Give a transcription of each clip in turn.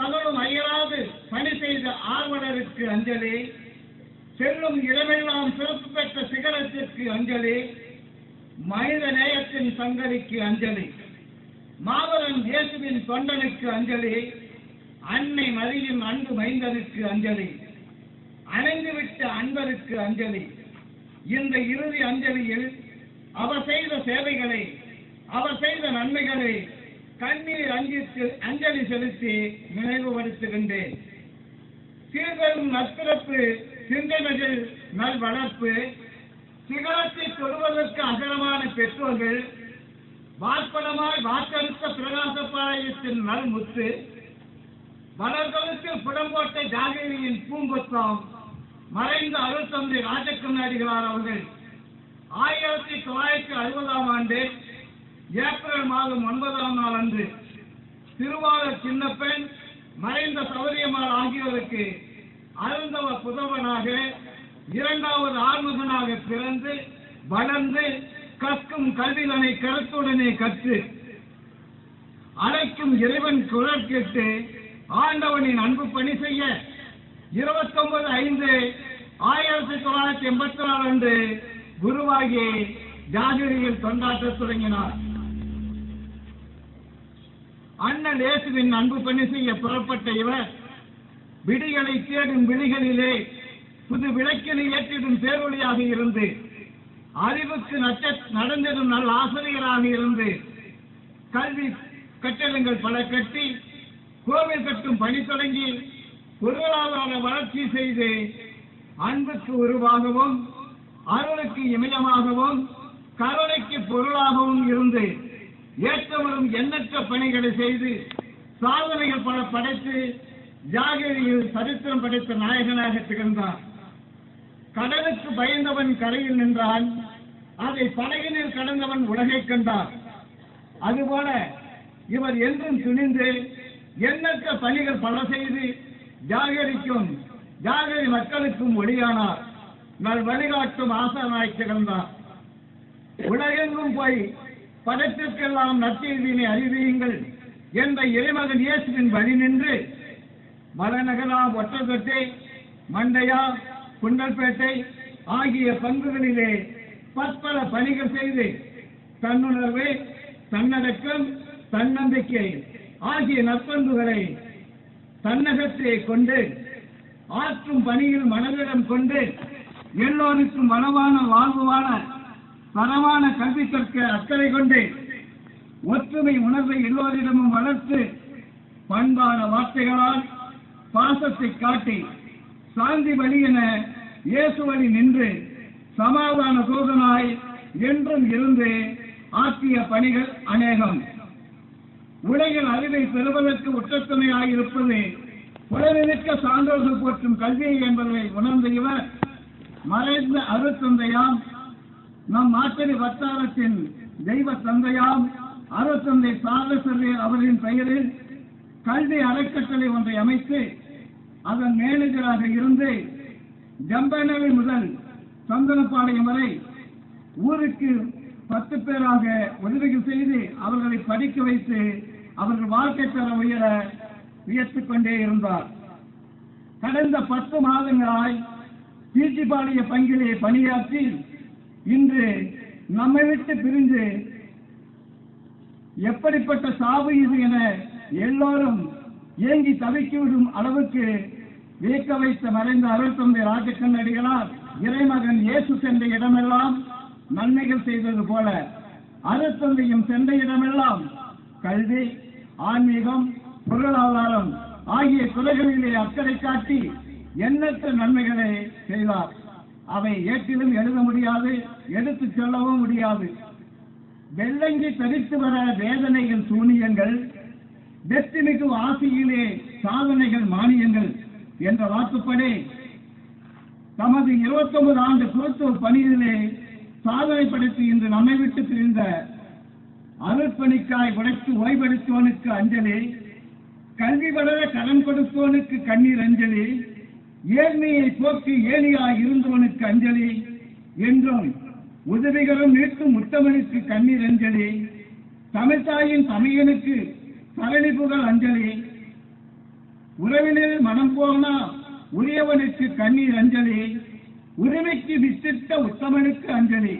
பகலும் அயராது பணி செய்த ஆர்வலருக்கு அஞ்சலி. செல்லும் இடமெல்லாம் சிறப்பு பெற்ற சிகரத்திற்கு அஞ்சலி. மனித நேயத்தின் சங்கதிக்கு அஞ்சலி. மாபெரும் இயேசுவின் தொண்டனுக்கு அஞ்சலி. அன்னை மரியின் அன்பு மைந்தனுக்கு அஞ்சலி. அணைந்துவிட்ட அன்பருக்கு அஞ்சலி. இந்த இறுதி அஞ்சலியில் அவர் செய்த சேவைகளை, அவர் செய்த நன்மைகளை கண்ணீர் அஞ்சலி செலுத்தி நினைவுபடுத்துகின்றேன். சீர்பெரும் நற்பிறப்பு, சிந்தனைகள் நல்வளர்ப்பு, சிகரத்தை தொடுவதற்கு அகலமான பெற்றோர்கள், வார்ப்படமாய் வாக்கெடுத்த பிரகாச பாளையத்தின் நல்முத்து, வளர்களுக்கு புடம்போட்ட ஜாகிரியின் பூங்கொத்தம், மறைந்த அருள் தந்தை ராஜக்கண்ணாடிகளார் அவர்கள் 1960 ஆண்டு ஏப்ரல் மாதம் 9ஆம் நாள் அன்று திருவாளர் சின்னப்பெண், மறைந்த சௌரியம்மாள் ஆகியோருக்கு அருந்தவ புதவனாக, இரண்டாவது ஆறுமுகனாக பிறந்து வளர்ந்து கற்கும் கல்விதனை கருத்துடனே கற்று அழைக்கும் இறைவன் குரல் கேட்டு ஆண்டவனின் அன்பு பணி செய்ய 29/5/1984 அன்று குருவாகி ஜாகிரியில் தொண்டாற்றத் தொடங்கினார். அண்ணல் இயேசுவின் அன்பு பணி செய்ய புறப்பட்ட இவர் விடிகளை தேடும் விழிகளிலே புது விளக்கினை ஏற்றிடும் பேரொழியாக இருந்து, அறிவுக்கு நடந்திடும் நல்ல ஆசிரியராக இருந்து, கல்வி கட்டடங்கள் பல கட்டி கோவில் கட்டும் பணி தொடங்கி பொருளாதார வளர்ச்சி செய்து அன்புக்கு உருவாகவும், அருளுக்கு இமயமாகவும், கருணைக்கு பொருளாகவும் இருந்து ஏற்றவரும் எண்ணற்ற பணிகளை செய்து சாதனைகள் பல படைத்து ஜாகிரியில் சரித்திரம் படைத்த நாயகனாக திகழ்ந்தார். கடலுக்கு பயந்தவன் கரையில் நின்றான், அதை படகினில் கடந்தவன் உலகை கண்டார். அதுபோல இவர் என்றும் துணிந்து எண்ணற்ற பணிகள் பல செய்து ஜாகிரிக்கும் ஜாகிரி மக்களுக்கும் ஒளியானார். நல் வழிகாட்டும் ஆசானாய் திகழ்ந்தார். உலகெங்கும் போய் படத்திற்கெல்லாம் நற்செய்தியினை அறிவியுங்கள் என்ற இறைமகன் இயேசுவின் வழி நின்று மலநகரா, ஒற்றப்பேட்டை, மண்டையா, குண்டல்பேட்டை ஆகிய பங்குகளிலே பற்பல பணிகள் செய்து தன்னுணர்வு, தன்னடக்கம், தன்னம்பிக்கை ஆகிய நற்பண்புகளை தன்னகத்தை கொண்டு ஆற்றும் பணியில் மனதிடம் கொண்டு எல்லோருக்கும் வளமான வாழ்வு வாழ தரமான கல்வி கற்க அக்கறை கொண்டு ஒற்றுமை உணர்வை எல்லோரிடமும் வளர்த்து பண்பான வார்த்தைகளால் பாசத்தை காட்டி சாந்தி வழி என இயேசு வழி நின்று சமாதான தூதனாய் என்றும் இருந்து ஆற்றிய பணிகள் அநேகம். உலகில் அறிவை பெறுவதற்கு உற்றத்துணையாயிருப்பது புலனிருக்க சான்றோர்கள் போற்றும் கல்வியை என்பதை உணர்ந்த இவர் மறைந்த அருட்தந்தையாம், நம் மாற்றடி வட்டாரத்தின் தெய்வ தந்தையாம் அருட்தந்தை சார்லஸ் அவர்களின் பெயரில் கல்வி அறக்கட்டளை ஒன்றை அமைத்து அதன் மேனேஜராக இருந்து ஜம்பனவி முதல் சந்தனப்பாளையம் வரை ஊருக்கு 10 பேராக உதவிகள் செய்து அவர்களை படிக்க வைத்து அவர்கள் வாழ்க்கை தர உயர உயர்த்திக் கொண்டே இருந்தார். கடந்த 10 மாதங்களாய் பீச்சிபாளைய பங்கிலே பணியாற்றி இன்று நம்மை விட்டு பிரிந்து எப்படிப்பட்ட சாவு இது என எல்லோரும் ஏங்கி தவிக்கிவிடும் அளவுக்கு வியக்க வைத்த மறைந்த அருள் தந்தை ராஜக்கண்ணடிகளார் இறைமகன் இயேசு சென்ற இடமெல்லாம் நன்மைகள் செய்தது போல அருள் தந்தையும் சென்ற இடமெல்லாம் கல்வி, ஆன்மீகம், பொருளாதாரம் ஆகிய துறைகளிலே அக்கறை காட்டி எண்ணற்ற நன்மைகளை செய்தார். அவை ஏற்றிலும் எழுத முடியாது, எடுத்துச் சொல்லவும் முடியாது. வெள்ளங்கி தரித்து வர வேதனைகள் சூனியங்கள், வெற்றிமிகு ஆசையிலே சாதனைகள் மானியங்கள் என்ற வாக்குப்படி தமது 29 ஆண்டு குருத்துவ பணியிலே சாதனை படைத்து இன்று நம்மை விட்டு பிரிந்த அருட்பணிக்காய் உழைத்து ஓய்வெடுத்தோனுக்கு அஞ்சலி, கல்வி வளர கடன் கொடுத்தோனுக்கு கண்ணீர் அஞ்சலி, ஏழ்மையை போக்கி ஏனியாய் இருந்தவனுக்கு அஞ்சலி என்றும் உதவிகரம் நீட்டும் உத்தமனுக்கு கண்ணீர் அஞ்சலி, தமிழ்தாயின் தமையனுக்கு தரணி புகழ் அஞ்சலி, உறவினில் மனம் போனா உரியவனுக்கு கண்ணீர் அஞ்சலி, உரிமைக்கு வித்திட்ட உத்தமனுக்கு அஞ்சலி.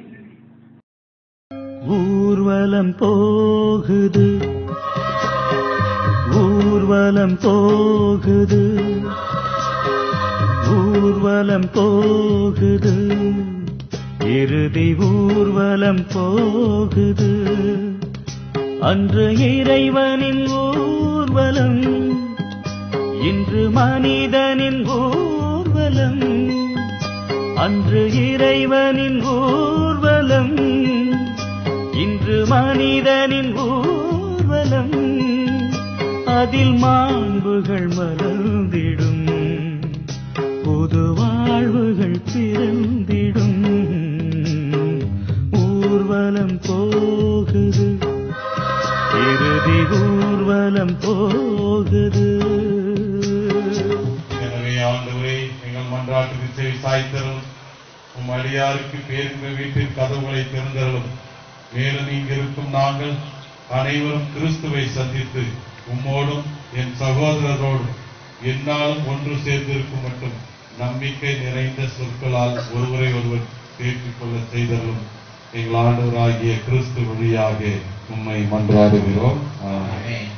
ஊர்வலம் போகுது, ஊர்வலம் போகுது, ஊர்வலம் போகுது, இறுதி ஊர்வலம் போகுது. அன்று இறைவனின் ஊர்வலம், இன்று மனிதனின் ஊர்வலம். அன்று இறைவனின் ஊர்வலம், இன்று மனிதனின் ஊர்வலம். அதில் மாண்புகள் மலர்ந்திடும், புது வாழ்வுகள் பிறந்திடும். ஊர்வலம் போகுது, இறுதி ஊர்வலம் போகுது. எனவே ஆண்டவரே, எங்கள் மன்றாட்டுக்கு செவி சாய்த்தரும், உம் அடியாருக்கு பேருந்து வீட்டின் கதவுகளை திறந்தரும். மேலும் இங்கிருக்கும் நாங்கள் அனைவரும் கிறிஸ்துவை சந்தித்து உம்மோடும் என் சகோதரரோடும் என்னாலும் ஒன்று சேர்ந்திருக்கும் மட்டும் நம்பிக்கை நிறைந்த சொற்களால் ஒருவரை ஒருவர் தேற்றிக் கொள்ள செய்தரும். எங்கள் ஆண்டவராகிய கிறிஸ்து வழியாக உம்மை மன்றாடுகிறோம். ஆமென்.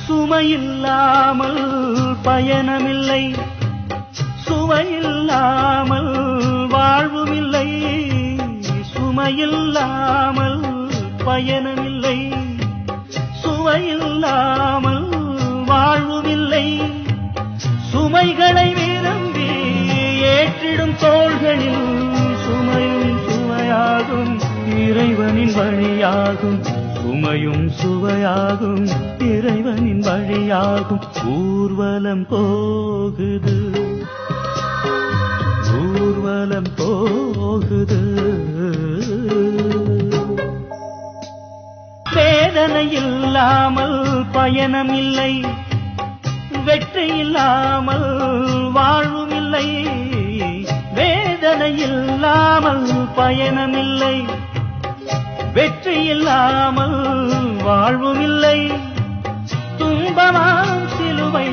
சுமையில்லாமல் பயணமில்லை, சுவையில்லாமல் வாழ்வுமில்லை. சுமையில்லாமல் பயணமில்லை, சுவையில்லாமல் வாழ்வுமில்லை. சுமைகளை விரும்பி ஏற்றிடும் தோள்களில் சுமையும் சுவையாகும், இறைவனின் வழியாகும். சுமையும் சுவையாகும், இறைவனின் வழியாகும். ஊர்வலம் போகுது, ஊர்வலம் போகுது. வேதனை இல்லாமல் பயணம் இல்லை, வெற்றி இல்லாமல் வாழ்வும் இல்லை. வேதனை இல்லாமல் பயணம் இல்லை, வெற்றி இல்லாமல் வாழ்வும் இல்லை. துன்பமாம் சிலுவை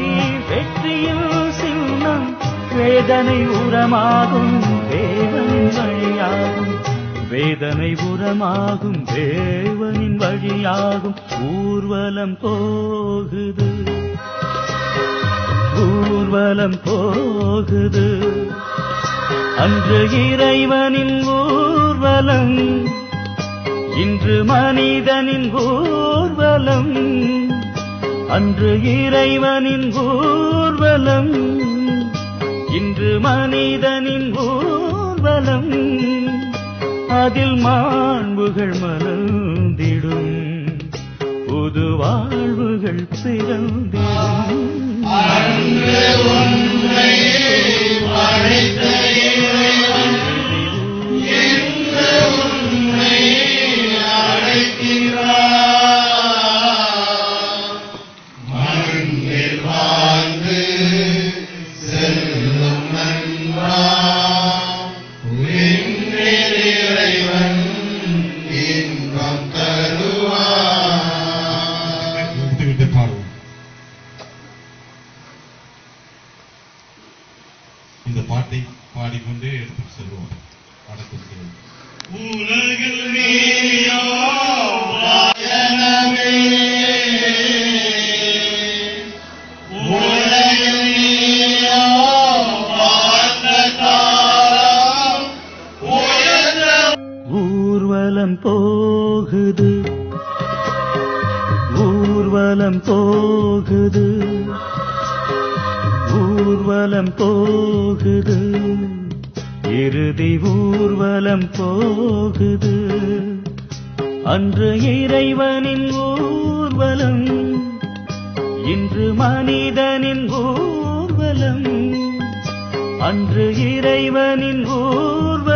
வெற்றியில் சின்னம், வேதனை உரமாகும் தேவனின் வழியாகும். வேதனை உரமாகும் தேவனின் வழியாகும். ஊர்வலம் போகுது, ஊர்வலம் போகுது. அன்று இறைவனின் ஊர்வலம், இன்று மனிதனின் ஊர்வலம். அன்று இறைவனின் ஊர்வலம், இன்று மனிதனின் ஊர்வலம். அதில் மாண்புகள் மலர்ந்திடும், புது வாழ்வுகள் பிறந்திடும். இந்த பாட்டை பாடிக்கொண்டே எடுத்துச் செல்வோம். வணக்கம் செய்வோம். உலகில் நீயோ வாயனமே, உலகில் நீயோ வாழ்ந்த காலம் உயர்ந்த. ஊர்வலம் போகுது, ஊர்வலம் போகுது, ஊர்வலம் போகுது. இறுதி ஊர்வலம் போகுது. அன்று இறைவனின் ஊர்வலம், இன்று மனிதனின் ஊர்வலம். அன்று இறைவனின் ஊர்வலம்,